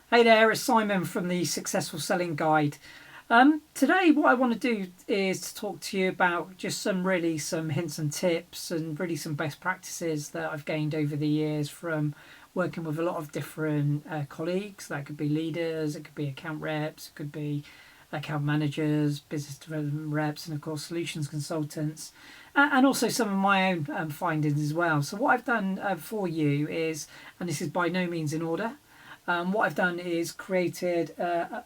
Hey there, it's Simon from the Successful Selling Guide. Today, what I want to do is to talk to you about just some hints and tips and really some best practices that I've gained over the years from working with a lot of different colleagues. That could be leaders, it could be account reps, it could be account managers, business development reps, and of course solutions consultants, and also some of my own findings as well. So what I've done for you is, and this is by no means in order. What I've done is created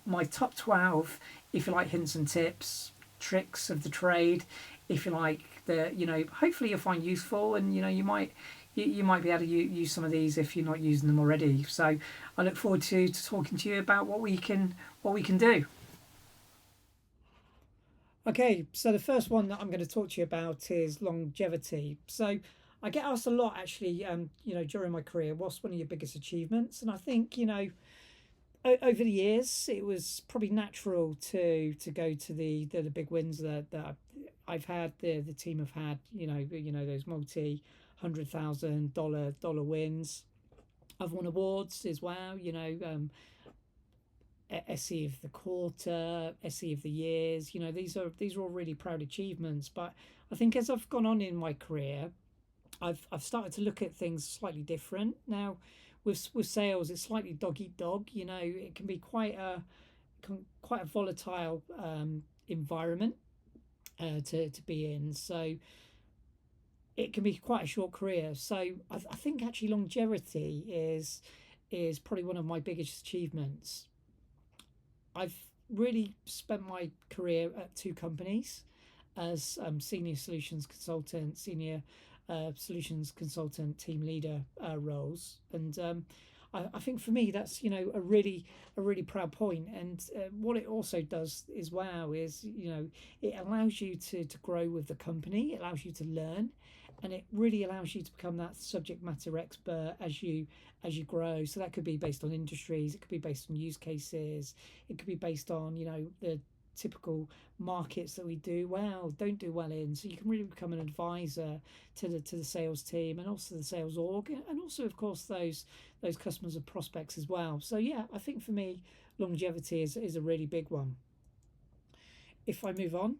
my top 12, if you like, hints and tips, tricks of the trade, if you like, that hopefully you'll find useful, and you might be able to use some of these if you're not using them already. So I look forward to talking to you about what we can do. Okay, so the first one that I'm going to talk to you about is longevity. So I get asked a lot actually, during my career, what's one of your biggest achievements? And I think, over the years, it was probably natural to go to the big wins that I've had, the team have had, those multi $100,000 wins. I've won awards as well, SE of the quarter, SE of the years. These are all really proud achievements. But I think as I've gone on in my career, I've started to look at things slightly different now. With sales, it's slightly dog eat dog. It can be quite a volatile environment to be in. So it can be quite a short career. So I think actually longevity is probably one of my biggest achievements. I've really spent my career at two companies as senior solutions consultant, senior solutions consultant, team leader roles, and I think for me that's a really proud point. And what it also does as well is it allows you to grow with the company, it allows you to learn, and it really allows you to become that subject matter expert as you grow. So that could be based on industries, it could be based on use cases, it could be based on the typical markets that we don't do well in. So you can really become an advisor to the sales team and also the sales org, and also of course those customers and prospects as well. So yeah, I think for me longevity is a really big one. If I move on,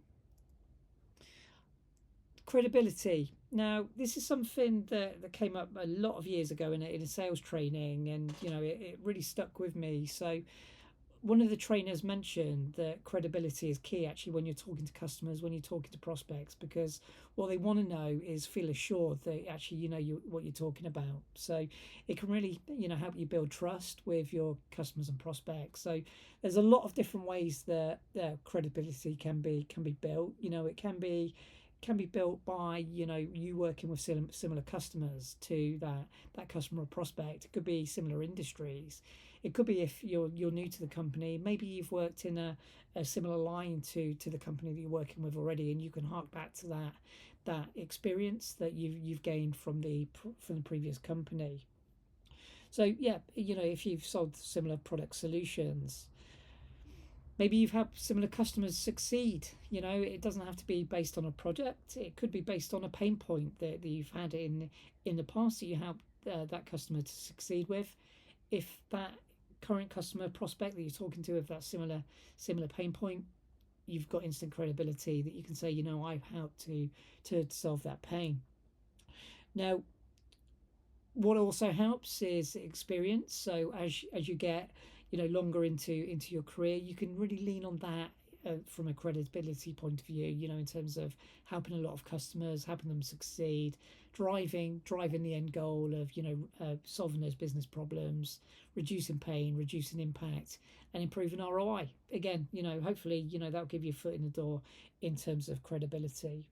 credibility. Now, this is something that came up a lot of years ago in a sales training, and it really stuck with me. So one of the trainers mentioned that credibility is key actually when you're talking to customers, when you're talking to prospects, because what they want to know is feel assured that actually what you're talking about. So it can really help you build trust with your customers and prospects. So there's a lot of different ways that credibility can be built. It can be built by you working with similar customers to that customer or prospect. It could be similar industries. It could be if you're new to the company, maybe you've worked in a similar line to the company that you're working with already, and you can hark back to that experience that you've gained from the previous company. So yeah, if you've sold similar product solutions, maybe you've had similar customers succeed. It doesn't have to be based on a project, it could be based on a pain point that you've had in the past that you helped that customer to succeed with. If that current customer prospect that you're talking to, if that similar pain point, you've got instant credibility that you can say, I've helped to solve that pain. Now, what also helps is experience. So as you get longer into your career, you can really lean on that from a credibility point of view, in terms of helping a lot of customers, helping them succeed, driving the end goal of solving those business problems, reducing pain, reducing impact, and improving ROI. Again, hopefully that'll give you a foot in the door in terms of credibility.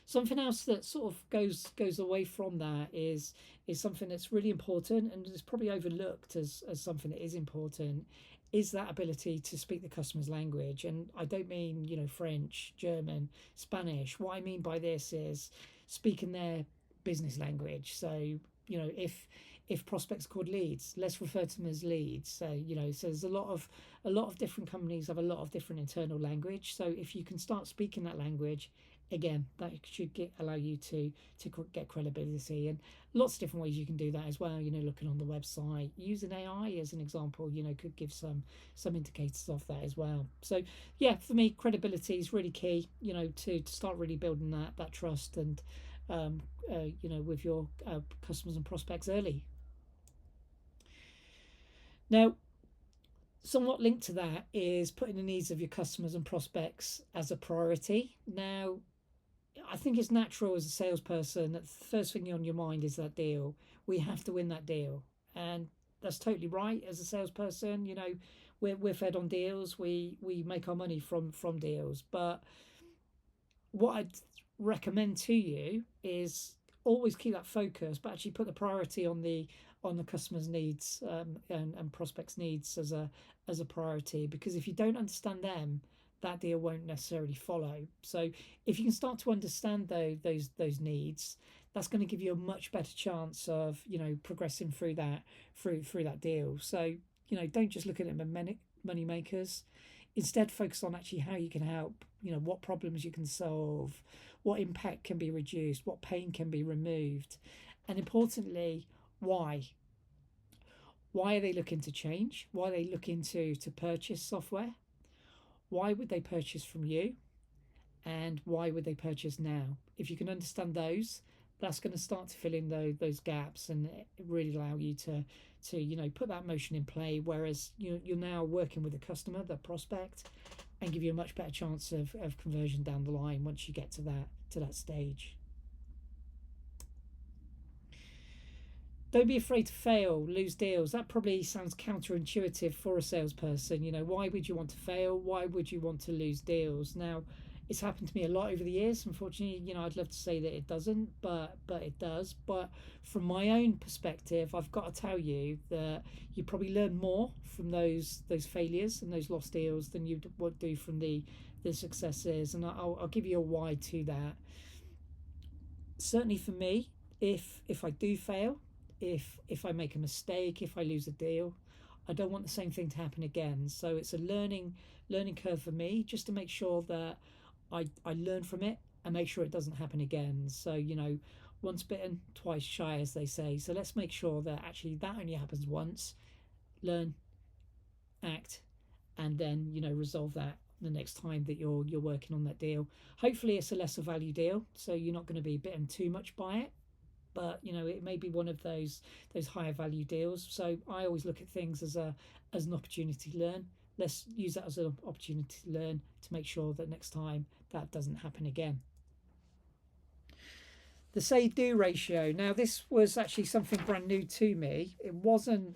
Something else that sort of goes away from that is something that's really important and is probably overlooked as something that is important, is that ability to speak the customer's language. And I don't mean French, German, Spanish. What I mean by this is speaking their business language. So if prospects are called leads, let's refer to them as leads. So so there's a lot of different companies have a lot of different internal language. So if you can start speaking that language, again, that should allow you to get credibility, and lots of different ways you can do that as well. Looking on the website, using AI as an example, could give some indicators of that as well. So yeah, for me, credibility is really key. To start really building that trust and um, with your customers and prospects early. Now, somewhat linked to that is putting the needs of your customers and prospects as a priority. Now, I think it's natural as a salesperson that the first thing on your mind is that deal. We have to win that deal, and that's totally right. As a salesperson, we're fed on deals. We make our money from deals. But what I'd recommend to you is always keep that focus, but actually put the priority on the customer's needs, and prospects' needs as a priority. Because if you don't understand them, that deal won't necessarily follow. So if you can start to understand those needs, that's going to give you a much better chance of progressing through that deal. So don't just look at it as money makers. Instead, focus on actually how you can help. What problems you can solve, what impact can be reduced, what pain can be removed, and importantly, why. Why are they looking to change? Why are they looking to purchase software? Why would they purchase from you? And why would they purchase now? If you can understand those, that's going to start to fill in those gaps and really allow you to put that motion in play. Whereas you're now working with the customer, the prospect, and give you a much better chance of conversion down the line once you get to that stage. Don't be afraid to fail, lose deals. That probably sounds counterintuitive for a salesperson. Why would you want to fail? Why would you want to lose deals? Now, it's happened to me a lot over the years. Unfortunately, I'd love to say that it doesn't, but it does. But from my own perspective, I've got to tell you that you probably learn more from those failures and those lost deals than you would do from the successes. And I'll give you a why to that. Certainly for me, if I do fail, if I make a mistake, if I lose a deal, I don't want the same thing to happen again. So it's a learning curve for me, just to make sure that I learn from it and make sure it doesn't happen again. So once bitten, twice shy, as they say. So let's make sure that actually that only happens once. Learn, act, and then resolve that the next time that you're working on that deal. Hopefully it's a lesser value deal, so you're not going to be bitten too much by it, but it may be one of those higher value deals. So I always look at things as an opportunity to learn. Let's use that as an opportunity to learn, to make sure that next time that doesn't happen again. The say do ratio. Now, this was actually something brand new to me. It wasn't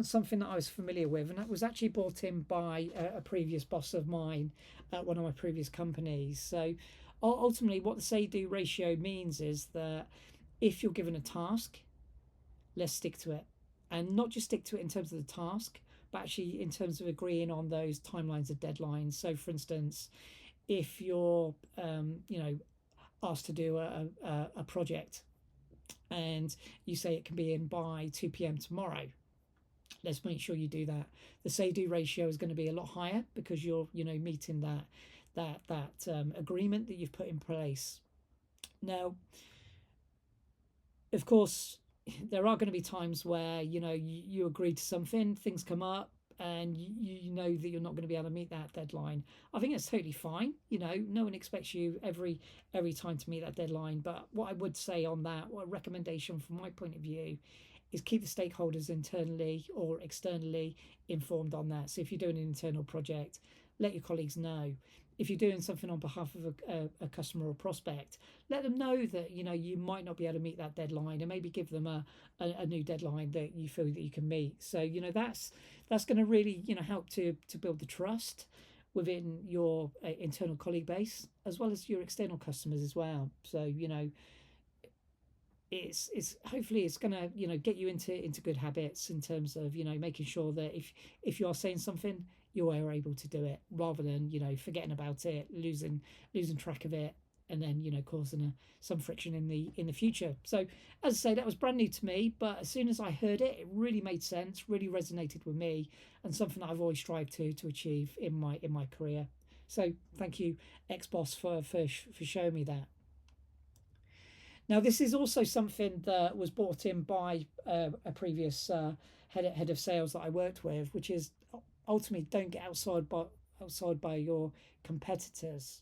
something that I was familiar with, and that was actually brought in by a previous boss of mine at one of my previous companies. So ultimately, what the say do ratio means is that if you're given a task, let's stick to it. And not just stick to it in terms of the task, but actually in terms of agreeing on those timelines of deadlines. So, for instance, if you're, asked to do a project and you say it can be in by 2 p.m. tomorrow, let's make sure you do that. The say-do ratio is going to be a lot higher because you're, meeting that agreement that you've put in place. Now, of course, there are going to be times where you agree to something, things come up, and you know that you're not going to be able to meet that deadline. I think it's totally fine. No one expects you every time to meet that deadline. But what I would say on that, what a recommendation from my point of view, is keep the stakeholders internally or externally informed on that. So if you're doing an internal project, let your colleagues know. If you're doing something on behalf of a customer or prospect, let them know that you might not be able to meet that deadline, and maybe give them a new deadline that you feel that you can meet. So that's going to really help to build the trust within your internal colleague base, as well as your external customers as well. So it's hopefully it's gonna get you into good habits in terms of making sure that if you are saying something, you are able to do it, rather than forgetting about it, losing track of it, and then causing some friction in the future. So as I say, that was brand new to me, but as soon as I heard it, it really made sense, really resonated with me, and something that I've always strived to achieve in my career. So thank you, ex-boss, for showing me that. Now, this is also something that was brought in by a previous head of sales that I worked with, which is ultimately don't get outside by your competitors.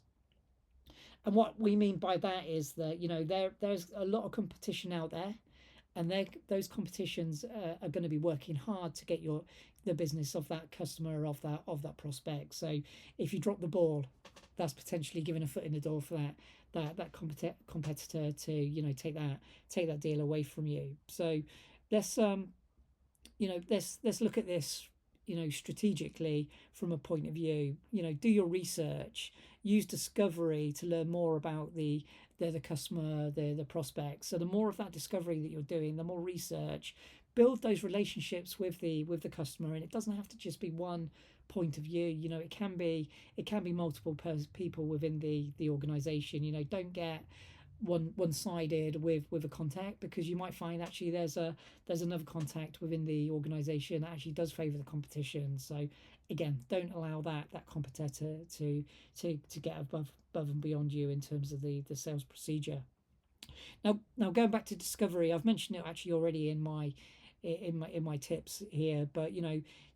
And what we mean by that is that there's a lot of competition out there, and those competitions are going to be working hard to get the business of that customer, of that prospect. So if you drop the ball, that's potentially giving a foot in the door for that competitor to take that deal away from you. So let's let's look at this strategically from a point of view. Do your research, use discovery to learn more about the customer, the prospects. So the more of that discovery that you're doing, the more research, build those relationships with the customer. And it doesn't have to just be one point of view. It can be multiple people within the organization. Don't get one-sided with a contact, because you might find actually there's another contact within the organization that actually does favor the competition. So again, don't allow that competitor to get above and beyond you in terms of the sales procedure. Now going back to discovery, I've mentioned it actually already in my tips here, but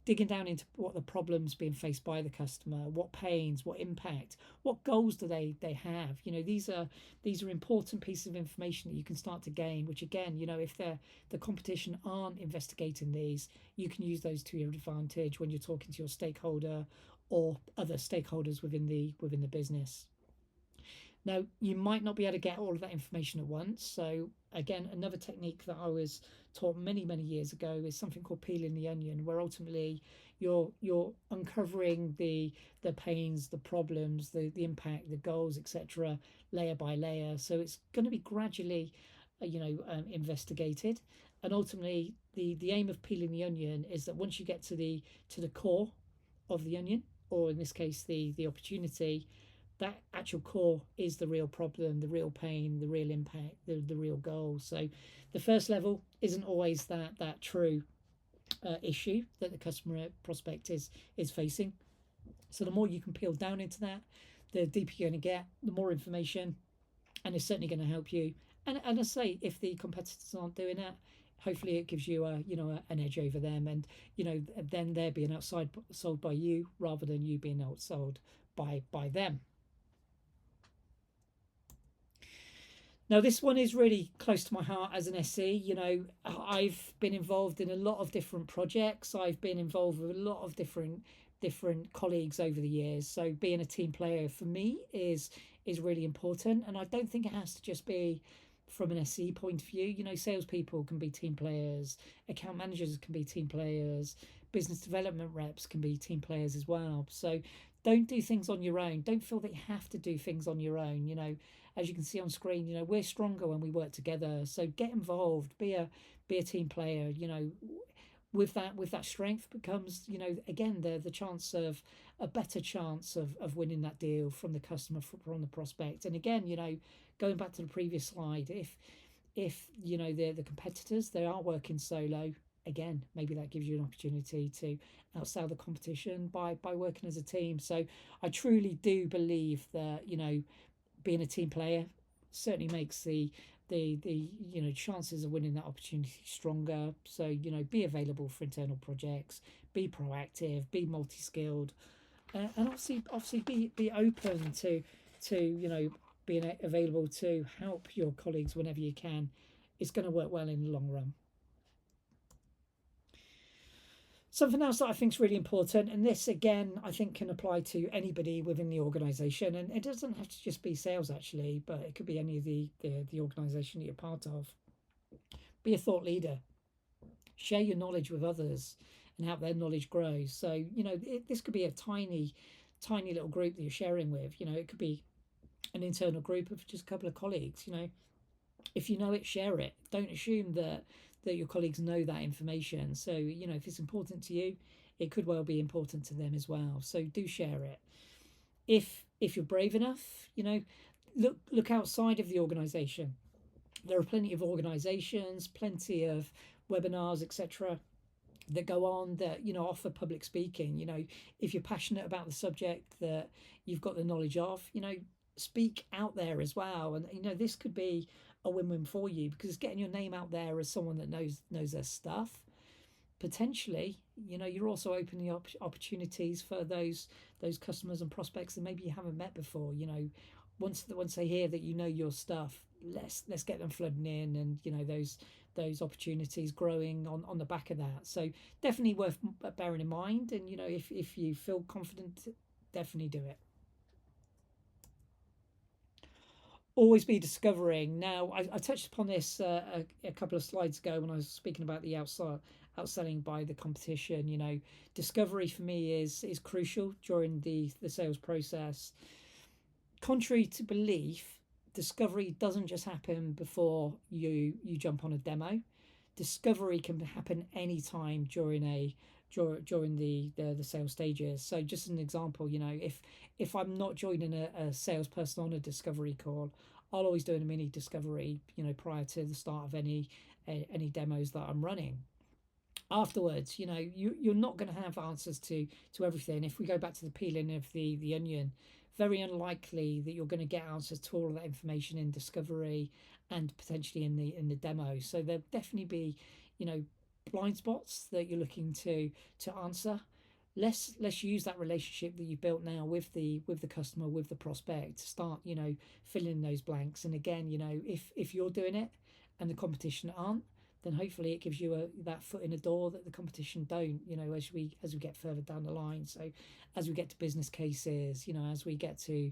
digging down into what the problems being faced by the customer, what pains, what impact, what goals do they have. These are important pieces of information that you can start to gain, which again, if the competition aren't investigating these, you can use those to your advantage when you're talking to your stakeholder or other stakeholders within the business. Now, you might not be able to get all of that information at once. So again, another technique that I was taught many, many years ago is something called peeling the onion, where ultimately you're uncovering the pains, the problems, the impact, the goals, etc., layer by layer. So it's going to be gradually, investigated, and ultimately the aim of peeling the onion is that once you get to the core of the onion, or in this case the opportunity, that actual core is the real problem, the real pain, the real impact, the real goal. So the first level isn't always that true issue that the customer prospect is facing. So the more you can peel down into that, the deeper you're going to get, the more information, and it's certainly going to help you. And I say, if the competitors aren't doing that, hopefully it gives you an edge over them, and then they're being outsold by you rather than you being outsold by them. Now, this one is really close to my heart as an SE. I've been involved in a lot of different projects. I've been involved with a lot of different colleagues over the years. So being a team player for me is really important. And I don't think it has to just be from an SE point of view. Salespeople can be team players, account managers can be team players, business development reps can be team players as well. So don't do things on your own. Don't feel that you have to do things on your own. As you can see on screen, we're stronger when we work together. So get involved, be a team player. With that strength becomes, again, the chance of a better chance of winning that deal from the customer, from the prospect. And again, going back to the previous slide, if the competitors, they are working solo, again, maybe that gives you an opportunity to outsell the competition by working as a team. So I truly do believe that being a team player certainly makes the chances of winning that opportunity stronger. So be available for internal projects, be proactive, be multi-skilled, and obviously be open to being available to help your colleagues whenever you can. It's going to work well in the long run. Something else that I think is really important, and this again I think can apply to anybody within the organisation, and it doesn't have to just be sales actually, but it could be any of the organisation that you're part of. Be a thought leader. Share your knowledge with others and help their knowledge grow. So this could be a tiny little group that you're sharing with. It could be an internal group of just a couple of colleagues. If you know it, share it. Don't assume that your colleagues know that information. So if it's important to you, it could well be important to them as well. So do share it. If you're brave enough, look outside of the organisation. There are plenty of organisations, plenty of webinars, etc., that go on that offer public speaking. If you're passionate about the subject that you've got the knowledge of, speak out there as well. And this could be a win-win for you, because getting your name out there as someone that knows their stuff, potentially, you're also opening up opportunities for those customers and prospects that maybe you haven't met before. Once they hear that your stuff, let's get them flooding in, and those opportunities growing on the back of that. So definitely worth bearing in mind. And if you feel confident, definitely do it. Always be discovering. Now, I touched upon this a couple of slides ago when I was speaking about the outselling by the competition. Discovery for me is crucial during the sales process. Contrary to belief, discovery doesn't just happen before you jump on a demo. Discovery can happen anytime during the sales stages. So just an example, if I'm not joining a salesperson on a discovery call, I'll always do a mini discovery, prior to the start of any demos that I'm running. Afterwards, you're not going to have answers to everything. If we go back to the peeling of the onion, very unlikely that you're going to get answers to all of that information in discovery and potentially in the demo. So there'll definitely be, blind spots that you're looking to answer. Let's use that relationship that you've built now with the customer, with the prospect, to start filling in those blanks. And again, if you're doing it and the competition aren't, then hopefully it gives you that foot in the door that the competition don't. As we get further down the line. So as we get to business cases, as we get to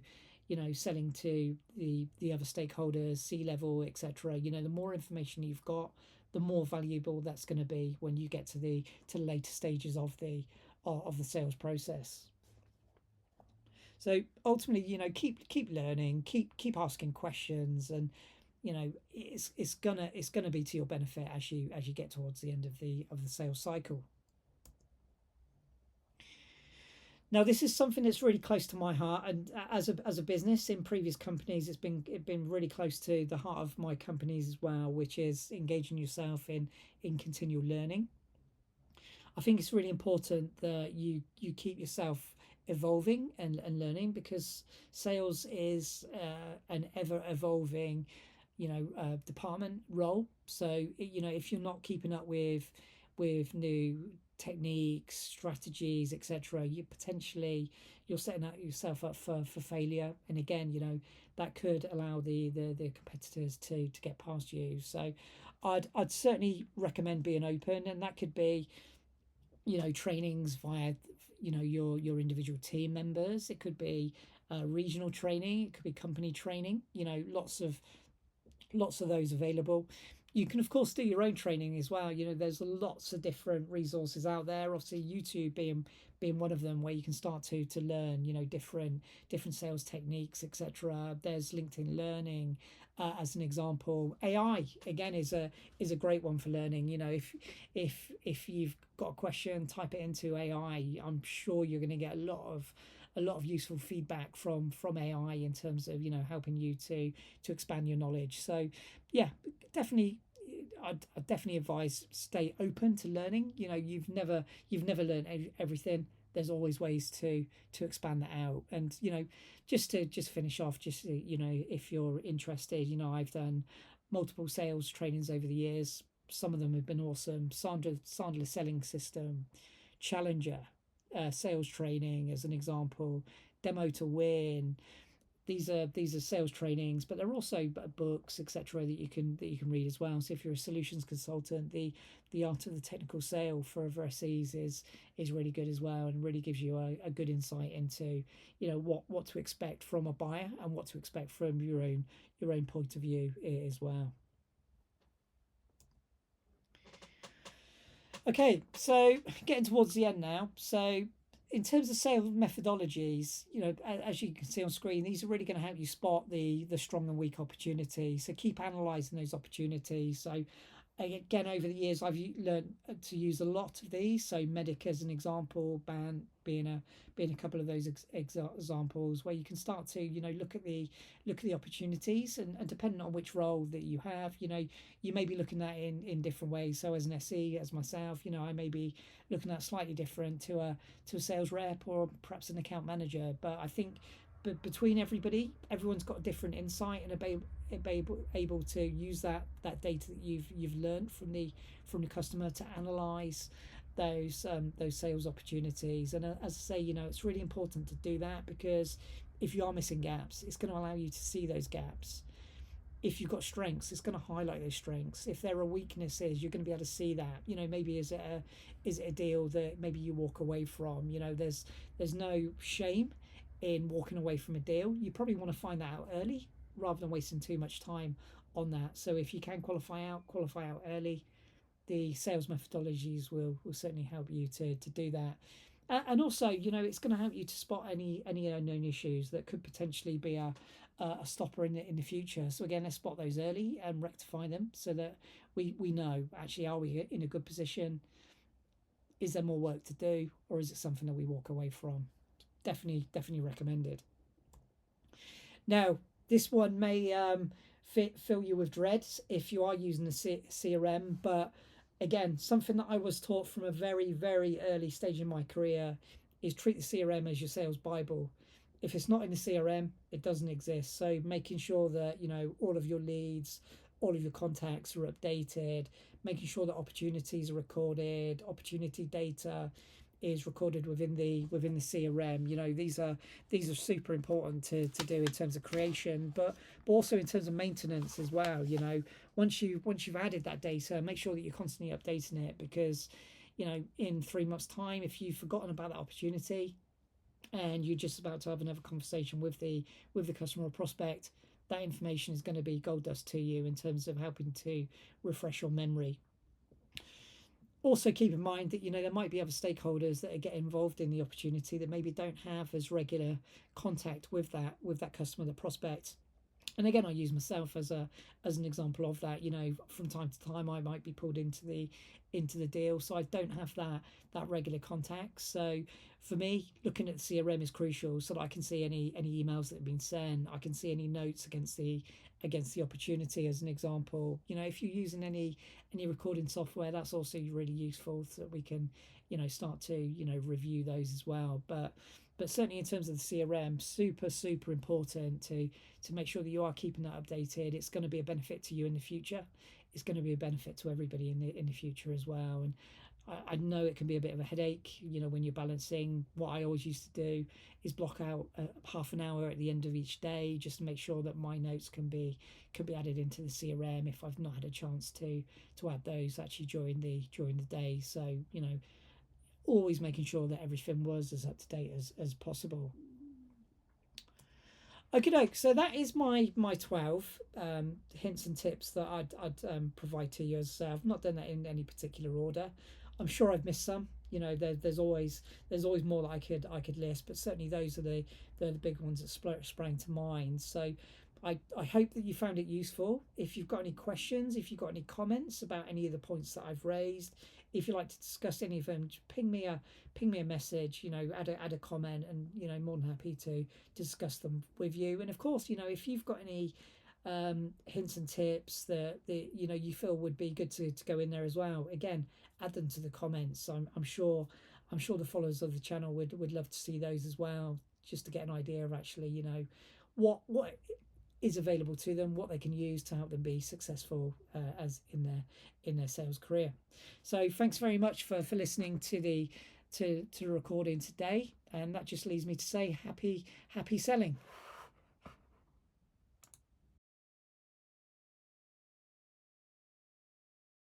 selling to the other stakeholders, C-level, etc. The more information you've got, the more valuable that's going to be when you get to the later stages of the sales process. So ultimately, keep learning, keep asking questions, and it's gonna be to your benefit as you get towards the end of the sales cycle. Now, this is something that's really close to my heart, and as a business in previous companies, it's been really close to the heart of my companies as well, which is engaging yourself in continual learning. I think it's really important that you keep yourself evolving and learning, because sales is an ever evolving department role. So if you're not keeping up with new techniques, strategies, etc., you're setting yourself up for failure. And again, that could allow the competitors to get past you. So I'd certainly recommend being open, and that could be trainings via your individual team members. It could be regional training, it could be company training. Lots of those available. You can of course do your own training as well. There's lots of different resources out there, obviously YouTube being one of them, where you can start to learn different sales techniques, etc. There's LinkedIn Learning as an example. AI again is a great one for learning. If you've got a question, type it into AI. I'm sure you're going to get a lot of useful feedback from AI in terms of helping you to expand your knowledge. So yeah, definitely, I'd definitely advise stay open to learning. You've never learned everything. There's always ways to expand that out. And just to finish off, if you're interested, I've done multiple sales trainings over the years. Some of them have been awesome. Sandler selling system, Challenger sales training as an example, Demo to Win. These are sales trainings, but they're also books, etc., that you can read as well. So if you're a solutions consultant, the art of the technical sale for SEs is really good as well, and really gives you a good insight into what to expect from a buyer and what to expect from your own point of view as well. Okay, so getting towards the end now. So in terms of sales methodologies, as you can see on screen, these are really going to help you spot the strong and weak opportunities. So keep analysing those opportunities. So Again, over the years, I've learned to use a lot of these. So Medic as an example, ban being a couple of those examples where you can start to look at the opportunities, and depending on which role that you have, you may be looking at it in different ways. So as an SE, as myself, I may be looking at slightly different to a sales rep or perhaps an account manager. But I think, but between everyone's got a different insight and able to use that data that you've learned from the customer to analyze those sales opportunities. And as I say, it's really important to do that, because if you are missing gaps, it's going to allow you to see those gaps. If you've got strengths, it's going to highlight those strengths. If there are weaknesses, you're going to be able to see that. Maybe is it a deal that maybe you walk away from? There's no shame in walking away from a deal. You probably want to find that out early rather than wasting too much time on that. So if you can qualify out early. The sales methodologies will certainly help you to do that. And also, it's going to help you to spot any unknown issues that could potentially be a stopper in the future. So again, let's spot those early and rectify them, so that we know, actually, are we in a good position? Is there more work to do, or is it something that we walk away from? Definitely recommended. Now, this one may fill you with dread if you are using the CRM, but again, something that I was taught from a very, very early stage in my career is treat the CRM as your sales Bible. If it's not in the CRM, it doesn't exist. So making sure that, all of your leads, all of your contacts are updated, making sure that opportunities are recorded, opportunity data is recorded within the CRM. These are super important to do in terms of creation, but also in terms of maintenance as well. Once you've added that data, make sure that you're constantly updating it, because in 3 months' time, if you've forgotten about that opportunity and you're just about to have another conversation with the customer or prospect, that information is going to be gold dust to you in terms of helping to refresh your memory. Also keep in mind that there might be other stakeholders that get involved in the opportunity that maybe don't have as regular contact with that customer, the prospect. And again, I use myself as an example of that. From time to time, I might be pulled into the deal, so I don't have that regular contact. So for me, looking at the CRM is crucial, so that I can see any emails that have been sent. I can see any notes against the opportunity, as an example. If you're using any recording software, that's also really useful, so that we can start to review those as well. But certainly in terms of the CRM, super important to make sure that you are keeping that updated. It's going to be a benefit to you in the future. It's going to be a benefit to everybody in the future as well. And I know it can be a bit of a headache, when you're balancing. What I always used to do is block out half an hour at the end of each day, just to make sure that my notes can be added into the CRM if I've not had a chance to add those actually during the day. So always making sure that everything was as up to date as possible. Okay, doke. So that is my 12 hints and tips that I'd provide to you. As I've not done that in any particular order. I'm sure I've missed some. There's always more that I could list, but certainly those are the big ones that sprang to mind. So I hope that you found it useful. If you've got any questions, if you've got any comments about any of the points that I've raised, if you'd like to discuss any of them, just ping me a message, add a comment, and more than happy to discuss them with you. And of course, if you've got any hints and tips that you feel would be good to go in there as well, again, add them to the comments. I'm sure the followers of the channel would love to see those as well, just to get an idea of actually what is available to them, what they can use to help them be successful as in their sales career. So thanks very much for listening to the recording today, and that just leaves me to say happy selling.